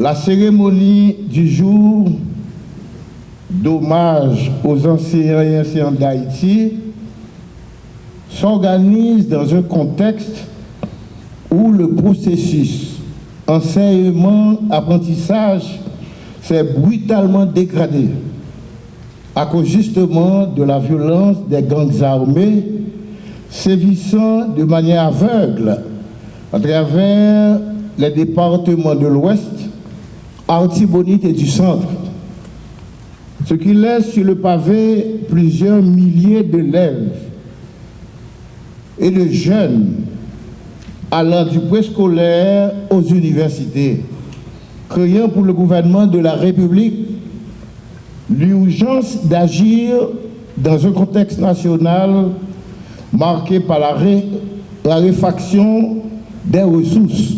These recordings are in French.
La cérémonie du jour d'hommage aux enseignants et enseignantes d'Haïti s'organise dans un contexte où le processus enseignement-apprentissage s'est brutalement dégradé à cause justement de la violence des gangs armés sévissant de manière aveugle à travers les départements de l'Ouest, Artibonite et du Centre, ce qui laisse sur le pavé plusieurs milliers d'élèves et de jeunes allant du préscolaire aux universités, créant pour le gouvernement de la République l'urgence d'agir dans un contexte national marqué par la raréfaction des ressources.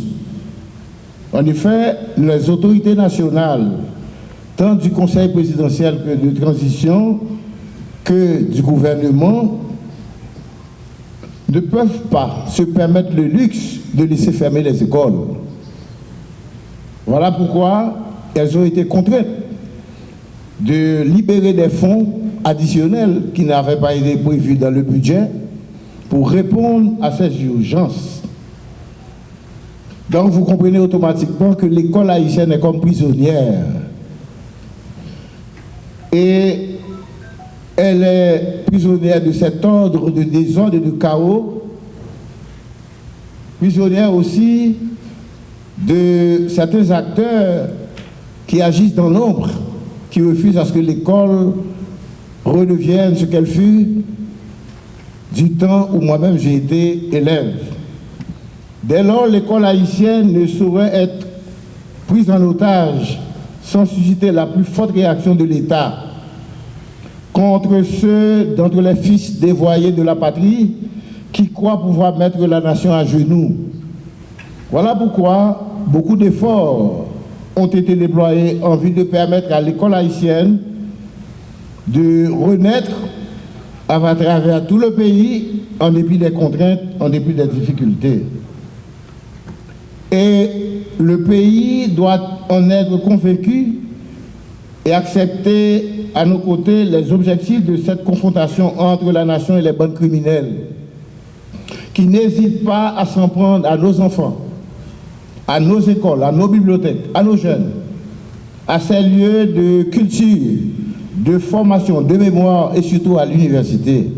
En effet, les autorités nationales, tant du Conseil présidentiel que de transition, que du gouvernement, ne peuvent pas se permettre le luxe de laisser fermer les écoles. Voilà pourquoi elles ont été contraintes de libérer des fonds additionnels qui n'avaient pas été prévus dans le budget pour répondre à ces urgences. Donc vous comprenez automatiquement que l'école haïtienne est comme prisonnière. Et elle est prisonnière de cet ordre de désordre et de chaos, prisonnière aussi de certains acteurs qui agissent dans l'ombre, qui refusent à ce que l'école redevienne ce qu'elle fut du temps où moi-même j'ai été élève. Dès lors, l'école haïtienne ne saurait être prise en otage sans susciter la plus forte réaction de l'État contre ceux d'entre les fils dévoyés de la patrie qui croient pouvoir mettre la nation à genoux. Voilà pourquoi beaucoup d'efforts ont été déployés en vue de permettre à l'école haïtienne de renaître à travers tout le pays en dépit des contraintes, en dépit des difficultés. Et le pays doit en être convaincu et accepter à nos côtés les objectifs de cette confrontation entre la nation et les bandes criminelles, qui n'hésitent pas à s'en prendre à nos enfants, à nos écoles, à nos bibliothèques, à nos jeunes, à ces lieux de culture, de formation, de mémoire et surtout à l'université.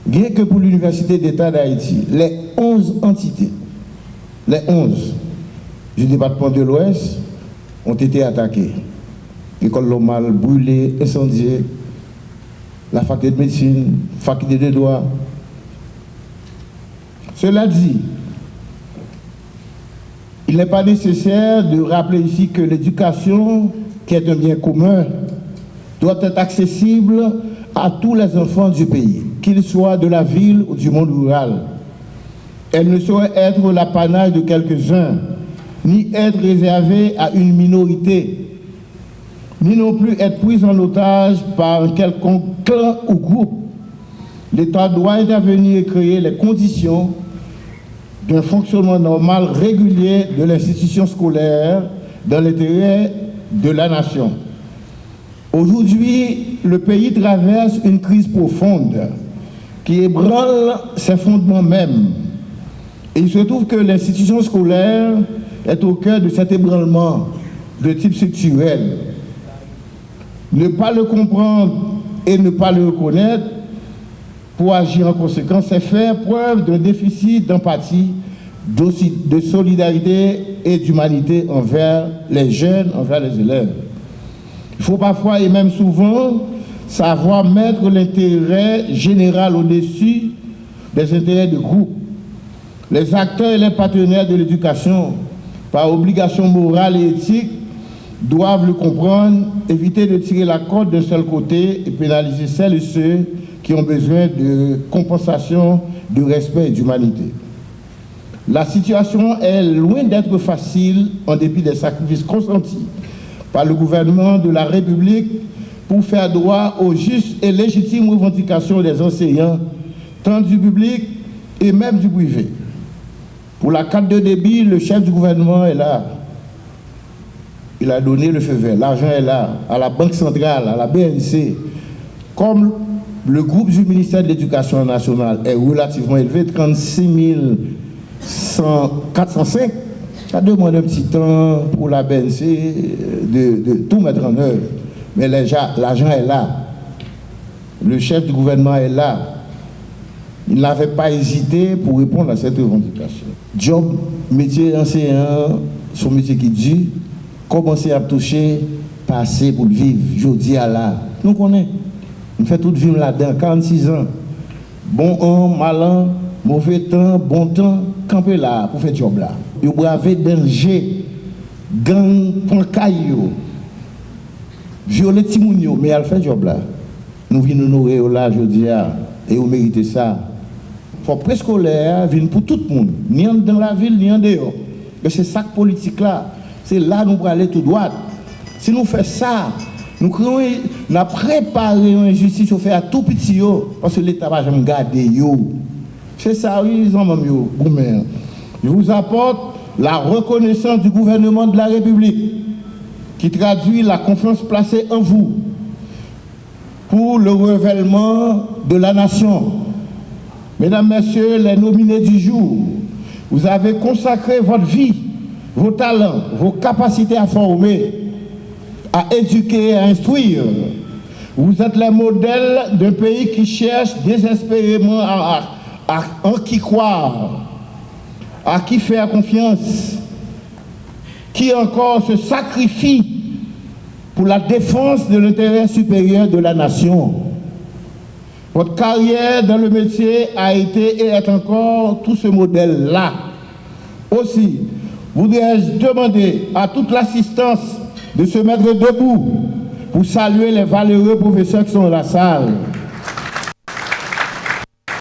Bien que pour l'Université d'État d'Haïti, les 11 entités, les 11 du département de l'Ouest ont été attaquées. L'école normale brûlée, incendiée, la faculté de médecine, faculté de droit. Cela dit, il n'est pas nécessaire de rappeler ici que l'éducation, qui est un bien commun, doit être accessible à tous les enfants du pays, qu'ils soient de la ville ou du monde rural. Elle ne saurait être l'apanage de quelques-uns, ni être réservée à une minorité, ni non plus être prise en otage par un quelconque clan ou groupe. L'État doit intervenir et créer les conditions d'un fonctionnement normal, régulier de l'institution scolaire dans l'intérêt de la nation. Aujourd'hui, le pays traverse une crise profonde qui ébranle ses fondements mêmes. Et il se trouve que l'institution scolaire est au cœur de cet ébranlement de type structurel. Ne pas le comprendre et ne pas le reconnaître pour agir en conséquence, c'est faire preuve d'un déficit d'empathie, de solidarité et d'humanité envers les jeunes, envers les élèves. Il faut parfois et même souvent savoir mettre l'intérêt général au-dessus des intérêts de groupe. Les acteurs et les partenaires de l'éducation, par obligation morale et éthique, doivent le comprendre, éviter de tirer la corde d'un seul côté et pénaliser celles et ceux qui ont besoin de compensation, de respect et d'humanité. La situation est loin d'être facile en dépit des sacrifices consentis par le gouvernement de la République pour faire droit aux justes et légitimes revendications des enseignants, tant du public et même du privé. Pour la carte de débit, le chef du gouvernement est là. il a donné le feu vert. L'argent est là, à la Banque centrale, à la BNC. Comme le groupe du ministère de l'Éducation nationale est relativement élevé, 36 405, ça demande un petit temps pour la BNC de tout mettre en œuvre. Mais l'argent est là. Le chef du gouvernement est là. Il n'avait pas hésité pour répondre à cette revendication. Job, métier enseignant, son métier qui dit, commencer à toucher, passer pour le vivre. Je dis à là. Nous connaissons. On fait toute vie là-dedans, 46 ans. Bon an, mal an, mauvais temps, bon temps, camper là pour faire job là. Vous bravez danger, gang, pancaillou, violer Timounio, mais elle fait job là. Nous venons nous honorer là, je dis, et vous méritez ça. Il faut préscolaire vient pour tout le monde, ni dans la ville, ni en dehors. Mais c'est ça politique là. C'est là nous pour aller tout droit. Si nous faisons ça, nous préparé une justice fait à tout petit, parce que l'État va jamais garder. C'est ça, oui, ils ont même. Je vous apporte la reconnaissance du gouvernement de la République, qui traduit la confiance placée en vous pour le renouvellement de la nation. Mesdames, Messieurs, les nominés du jour, vous avez consacré votre vie, vos talents, vos capacités à former, à éduquer, à instruire. Vous êtes les modèles d'un pays qui cherche désespérément en qui croire, à qui faire confiance, qui encore se sacrifie pour la défense de l'intérêt supérieur de la nation. Votre carrière dans le métier a été et est encore tout ce modèle-là. Aussi, voudrais-je demander à toute l'assistance de se mettre debout pour saluer les valeureux professeurs qui sont dans la salle.